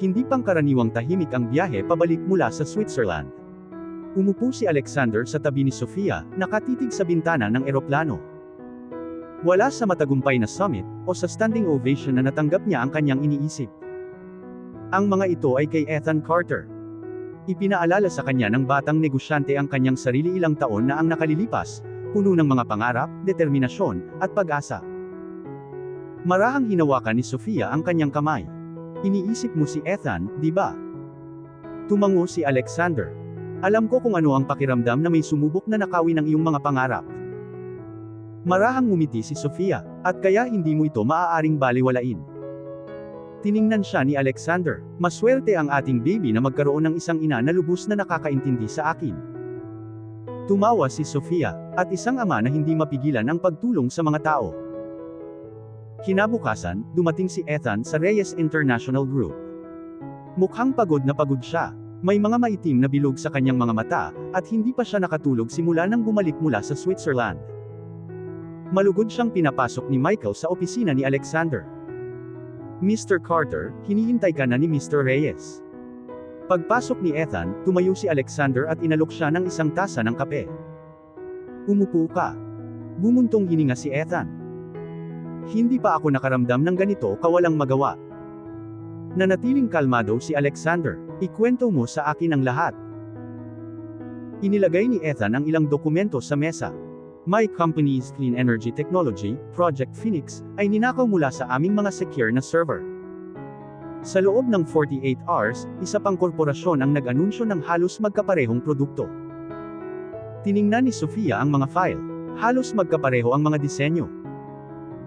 Hindi pangkaraniwang tahimik ang biyahe pabalik mula sa Switzerland. Umupo si Alexander sa tabi ni Sofia, nakatitig sa bintana ng eroplano. Wala sa matagumpay na summit, o sa standing ovation na natanggap niya ang kanyang iniisip. Ang mga ito ay kay Ethan Carter. Ipinaalala sa kanya ng batang negosyante ang kanyang sarili ilang taon na ang nakalilipas, puno ng mga pangarap, determinasyon, at pag-asa. Marahang hinawakan ni Sofia ang kanyang kamay. Iniisip mo si Ethan, di ba? Tumango si Alexander. Alam ko kung ano ang pakiramdam na may sumubok na nakawin ang iyong mga pangarap. Marahang ngumiti si Sofia, at kaya hindi mo ito maaaring baliwalain. Tiningnan siya ni Alexander, maswerte ang ating baby na magkaroon ng isang ina na lubos na nakakaintindi sa akin. Tumawa si Sofia, at isang ama na hindi mapigilan ang pagtulong sa mga tao. Kinabukasan, dumating si Ethan sa Reyes International Group. Mukhang pagod siya. May mga maitim na bilog sa kanyang mga mata, at hindi pa siya nakatulog simula nang bumalik mula sa Switzerland. Malugod siyang pinapasok ni Michael sa opisina ni Alexander. Mr. Carter, hinihintay ka na ni Mr. Reyes. Pagpasok ni Ethan, tumayo si Alexander at inalok siya ng isang tasa ng kape. Umupo ka. Bumuntong hininga si Ethan. Hindi pa ako nakaramdam ng ganito kawalang magawa. Nanatiling kalmado si Alexander. Ikwento mo sa akin ang lahat. Inilagay ni Ethan ang ilang dokumento sa mesa. My company's clean energy technology, Project Phoenix, ay ninakaw mula sa aming mga secure na server. Sa loob ng 48 hours, isa pang korporasyon ang nag-anunsyo ng halos magkaparehong produkto. Tiningnan ni Sofia ang mga file. Halos magkapareho ang mga disenyo.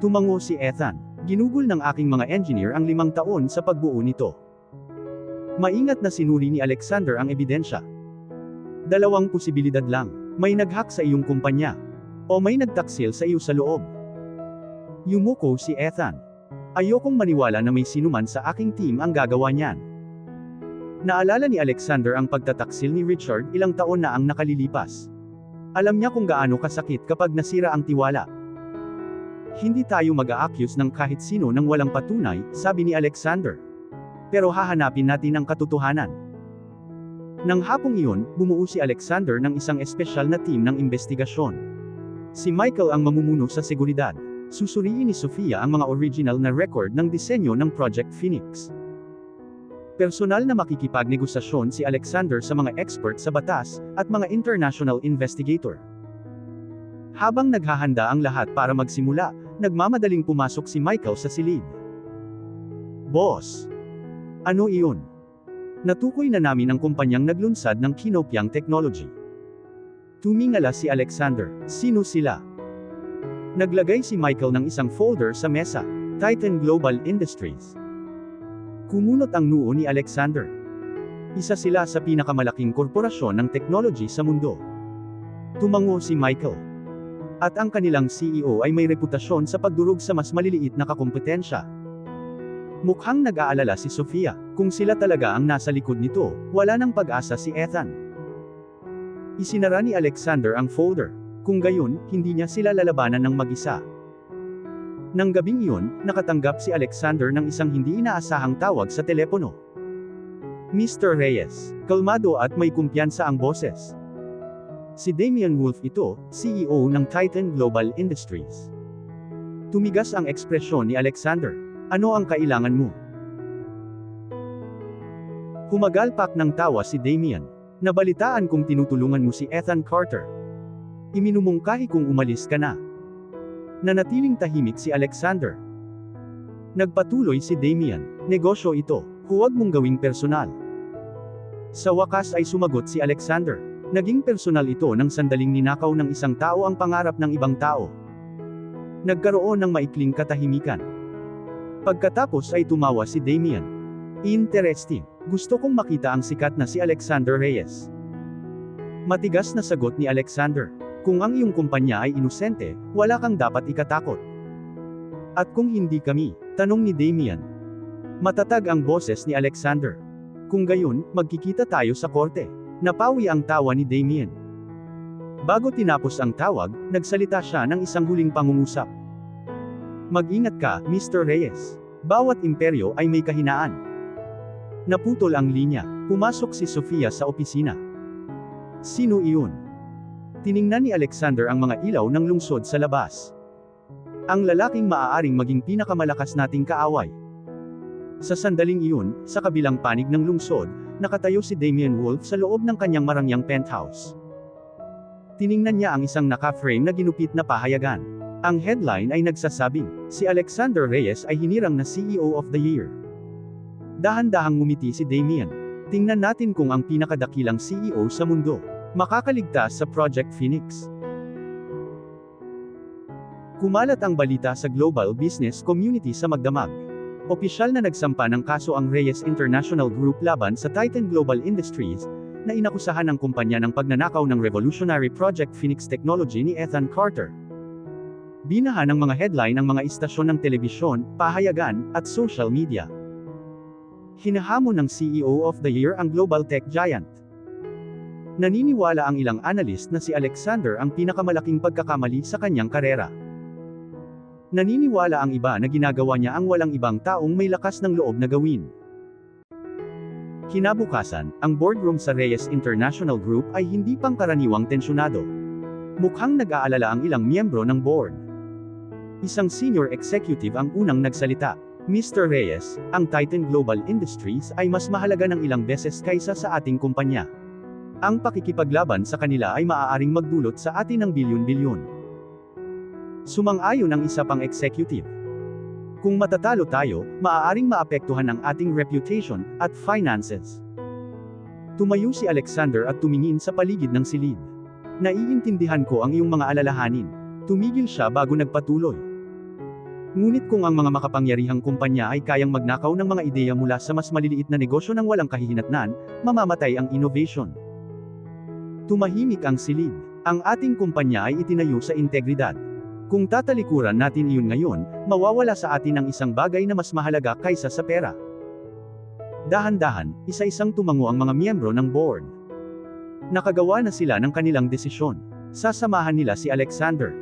Tumango si Ethan. Ginugol ng aking mga engineer ang 5 taon sa pagbuo nito. Maingat na sinuri ni Alexander ang ebidensya. 2 posibilidad lang. May nag-hack sa iyong kumpanya. O may nagtaksil sa iyo sa loob. Yumuko si Ethan. Ayokong maniwala na may sinuman sa aking team ang gagawa niyan. Naalala ni Alexander ang pagtataksil ni Richard ilang taon na ang nakalilipas. Alam niya kung gaano kasakit kapag nasira ang tiwala. Hindi tayo mag-a-accuse ng kahit sino ng walang patunay, sabi ni Alexander. Pero hahanapin natin ang katotohanan. Nang hapong iyon, bumuo si Alexander ng isang espesyal na team ng investigasyon. Si Michael ang mamumuno sa seguridad. Susuriin ni Sofia ang mga original na record ng disenyo ng Project Phoenix. Personal na makikipagnegosasyon si Alexander sa mga expert sa batas, at mga international investigator. Habang naghahanda ang lahat para magsimula, nagmamadaling pumasok si Michael sa silid. Boss! Ano iyon? Natukoy na namin ang kumpanyang naglunsad ng Kinopiang Technology. Tumingala si Alexander. Sino sila? Naglagay si Michael ng isang folder sa mesa. Titan Global Industries. Kumunot ang noo ni Alexander. Isa sila sa pinakamalaking korporasyon ng technology sa mundo. Tumango si Michael. At ang kanilang CEO ay may reputasyon sa pagdurog sa mas maliliit na kakumpetensya. Mukhang nag-aalala si Sofia. Kung sila talaga ang nasa likod nito, wala nang pag-asa si Ethan. Isinara ni Alexander ang folder. Kung gayon, hindi niya sila lalabanan ng mag-isa. Nang gabing iyon, nakatanggap si Alexander ng isang hindi inaasahang tawag sa telepono. Mr. Reyes. Kalmado at may kumpiyansa ang boses. Si Damian Wolf ito, CEO ng Titan Global Industries. Tumigas ang ekspresyon ni Alexander. Ano ang kailangan mo? Humagalpak ng tawa si Damian. Nabalitaan kong tinutulungan mo si Ethan Carter. Iminumungkahi kong umalis ka na. Nanatiling tahimik si Alexander. Nagpatuloy si Damian. Negosyo ito. Huwag mong gawing personal. Sa wakas ay sumagot si Alexander. Naging personal ito nang sandaling ninakaw ng isang tao ang pangarap ng ibang tao. Nagkaroon ng maikling katahimikan. Pagkatapos ay tumawa si Damian. Interesting. Gusto kong makita ang sikat na si Alexander Reyes. Matigas na sagot ni Alexander. Kung ang iyong kumpanya ay inosente, wala kang dapat ikatakot. At kung hindi kami? Tanong ni Damian. Matatag ang boses ni Alexander. Kung gayon, magkikita tayo sa korte. Napawi ang tawa ni Damian. Bago tinapos ang tawag, nagsalita siya ng isang huling pangungusap. Mag-ingat ka, Mr. Reyes. Bawat imperyo ay may kahinaan. Naputol ang linya. Pumasok si Sofia sa opisina. Sino iyon? Tiningnan ni Alexander ang mga ilaw ng lungsod sa labas. Ang lalaking maaaring maging pinakamalakas nating kaaway. Sa sandaling iyon, sa kabilang panig ng lungsod, nakatayo si Damian Wolf sa loob ng kanyang marangyang penthouse. Tiningnan niya ang isang naka-frame na ginupit na pahayagan. Ang headline ay nagsasabing, si Alexander Reyes ay hinirang na CEO of the Year. Dahan-dahang ngumiti si Damian. Tingnan natin kung ang pinakadakilang CEO sa mundo makakaligtas sa Project Phoenix. Kumalat ang balita sa global business community sa magdamag. Opisyal na nagsampa ng kaso ang Reyes International Group laban sa Titan Global Industries, na inakusahan ng kumpanya ng pagnanakaw ng revolutionary Project Phoenix technology ni Ethan Carter. Binahan ng mga headline ang mga istasyon ng telebisyon, pahayagan, at social media. Hinahamon ng CEO of the Year ang global tech giant. Naniniwala ang ilang analyst na si Alexander ang pinakamalaking pagkakamali sa kanyang karera. Naniniwala ang iba na ginagawa niya ang walang ibang taong may lakas ng loob na gawin. Kinabukasan, ang boardroom sa Reyes International Group ay hindi pangkaraniwang tensyonado. Mukhang nag-aalala ang ilang miyembro ng board. Isang senior executive ang unang nagsalita. Mr. Reyes, ang Titan Global Industries ay mas mahalaga ng ilang beses kaysa sa ating kumpanya. Ang pakikipaglaban sa kanila ay maaaring magdulot sa atin ng bilyon-bilyon. Sumang-ayon ang isa pang executive. Kung matatalo tayo, maaaring maapektuhan ang ating reputation at finances. Tumayo si Alexander at tumingin sa paligid ng silid. Naiintindihan ko ang iyong mga alalahanin. Tumigil siya bago nagpatuloy. Ngunit kung ang mga makapangyarihang kumpanya ay kayang magnakaw ng mga ideya mula sa mas maliliit na negosyo ng walang kahihinatnan, mamamatay ang innovation. Tumahimik ang silid. Ang ating kumpanya ay itinayo sa integridad. Kung tatalikuran natin iyon ngayon, mawawala sa atin ang isang bagay na mas mahalaga kaysa sa pera. Dahan-dahan, isa-isang tumango ang mga miyembro ng board. Nakagawa na sila ng kanilang desisyon. Sasamahan nila si Alexander.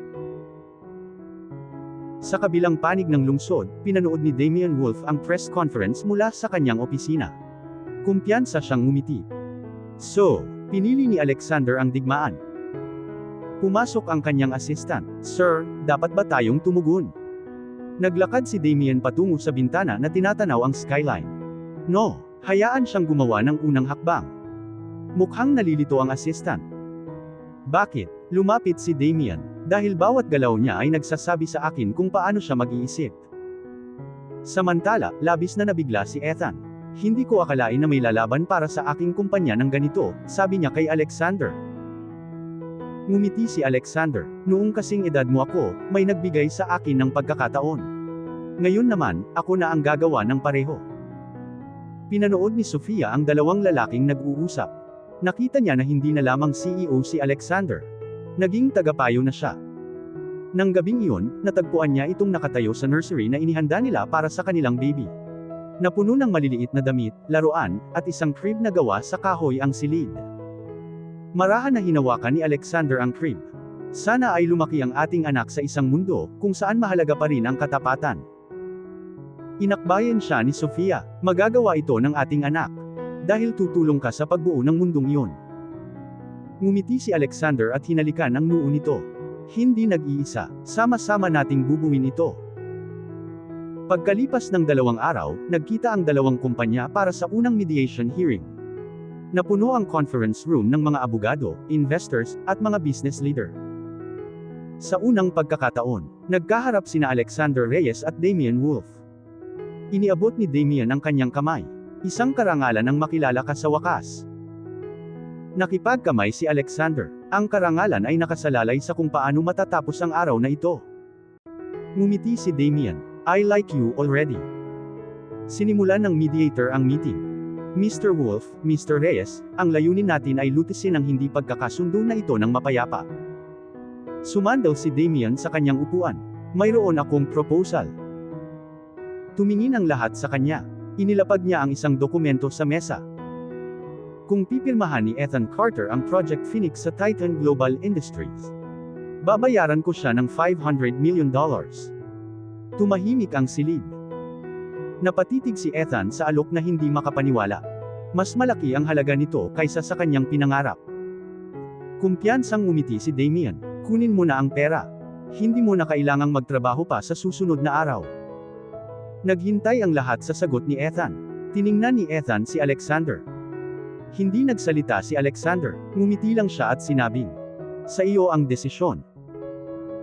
Sa kabilang panig ng lungsod, pinanood ni Damian Wolf ang press conference mula sa kanyang opisina. Kumpiyansa siyang ngumiti. So, pinili ni Alexander ang digmaan. Pumasok ang kanyang assistant. Sir, dapat ba tayong tumugon? Naglakad si Damian patungo sa bintana na tinatanaw ang skyline. No, hayaan siyang gumawa ng unang hakbang. Mukhang nalilito ang assistant. Bakit? Lumapit si Damian. Dahil bawat galaw niya ay nagsasabi sa akin kung paano siya mag-iisip. Samantala, labis na nabigla si Ethan. Hindi ko akalain na may lalaban para sa aking kumpanya ng ganito, sabi niya kay Alexander. Ngumiti si Alexander. Noong kasing edad mo ako, may nagbigay sa akin ng pagkakataon. Ngayon naman, ako na ang gagawa ng pareho. Pinanood ni Sofia ang dalawang lalaking nag-uusap. Nakita niya na hindi na lamang CEO si Alexander. Naging tagapayo na siya. Nang gabing iyon, natagpuan niya itong nakatayo sa nursery na inihanda nila para sa kanilang baby. Napuno ng maliliit na damit, laruan, at isang crib na gawa sa kahoy ang silid. Marahan na hinawakan ni Alexander ang crib. Sana ay lumaki ang ating anak sa isang mundo, kung saan mahalaga pa rin ang katapatan. Inakbayan siya ni Sofia. Magagawa ito ng ating anak. Dahil tutulong ka sa pagbuo ng mundong iyon. Ngumiti si Alexander at hinalikan ang noo nito. Hindi nag-iisa, sama-sama nating bubuin ito. Pagkalipas ng 2 araw, nagkita ang dalawang kumpanya para sa unang mediation hearing. Napuno ang conference room ng mga abogado, investors, at mga business leader. Sa unang pagkakataon, nagkaharap sina Alexander Reyes at Damian Wolf. Iniabot ni Damian ang kanyang kamay. Isang karangalan ang makilala ka sa wakas. Nakipagkamay si Alexander. Ang karangalan ay nakasalalay sa kung paano matatapos ang araw na ito. Ngumiti si Damian. I like you already. Sinimulan ng mediator ang meeting. Mr. Wolf, Mr. Reyes, ang layunin natin ay lutisin ang hindi pagkakasundo na ito ng mapayapa. Sumandal si Damian sa kanyang upuan. Mayroon akong proposal. Tumingin ang lahat sa kanya. Inilapag niya ang isang dokumento sa mesa. Kung pipirmahan ni Ethan Carter ang Project Phoenix sa Titan Global Industries, babayaran ko siya ng $500 million. Tumahimik ang silid. Napatitig si Ethan sa alok na hindi makapaniwala. Mas malaki ang halaga nito kaysa sa kanyang pinangarap. Kumpiyansang ngumiti si Damien. Kunin mo na ang pera. Hindi mo na kailangang magtrabaho pa sa susunod na araw. Naghintay ang lahat sa sagot ni Ethan. Tiningnan ni Ethan si Alexander. Hindi nagsalita si Alexander, ngumiti lang siya at sinabing, "Sa iyo ang desisyon."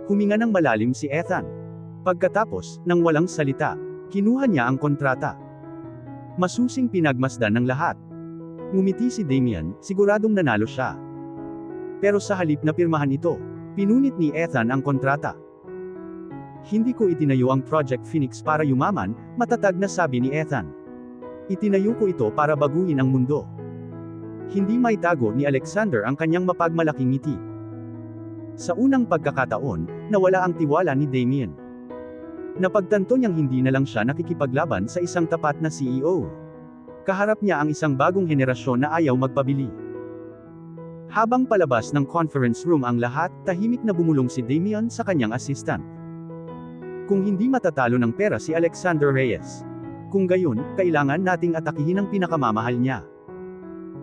Huminga ng malalim si Ethan. Pagkatapos, nang walang salita, kinuha niya ang kontrata. Masusing pinagmasdan ng lahat. Ngumiti si Damien, siguradong nanalo siya. Pero sa halip na pirmahan ito, pinunit ni Ethan ang kontrata. "Hindi ko itinayo ang Project Phoenix para yumaman," matatag na sabi ni Ethan. "Itinayo ko ito para baguhin ang mundo." Hindi maitago ni Alexander ang kanyang mapagmalaking ngiti. Sa unang pagkakataon, nawala ang tiwala ni Damien. Napagtanto niyang hindi na lang siya nakikipaglaban sa isang tapat na CEO. Kaharap niya ang isang bagong henerasyon na ayaw magpabili. Habang palabas ng conference room ang lahat, tahimik na bumulong si Damien sa kanyang assistant. Kung hindi matatalo ng pera si Alexander Reyes. Kung gayon, kailangan nating atakihin ang pinakamamahal niya.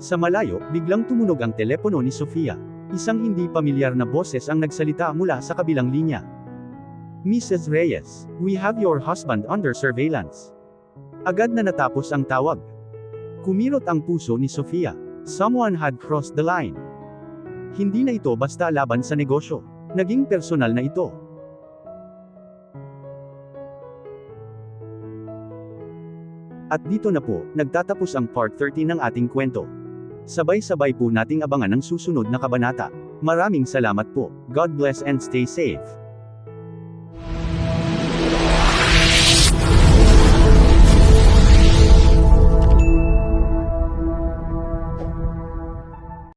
Sa malayo, biglang tumunog ang telepono ni Sofia. Isang hindi pamilyar na boses ang nagsalita mula sa kabilang linya. "Mrs. Reyes, we have your husband under surveillance." Agad na natapos ang tawag. Kumirot ang puso ni Sofia. Someone had crossed the line. Hindi na ito basta laban sa negosyo. Naging personal na ito. At dito na po, nagtatapos ang part 13 ng ating kwento. Sabay-sabay po nating abangan ang susunod na kabanata. Maraming salamat po. God bless and stay safe.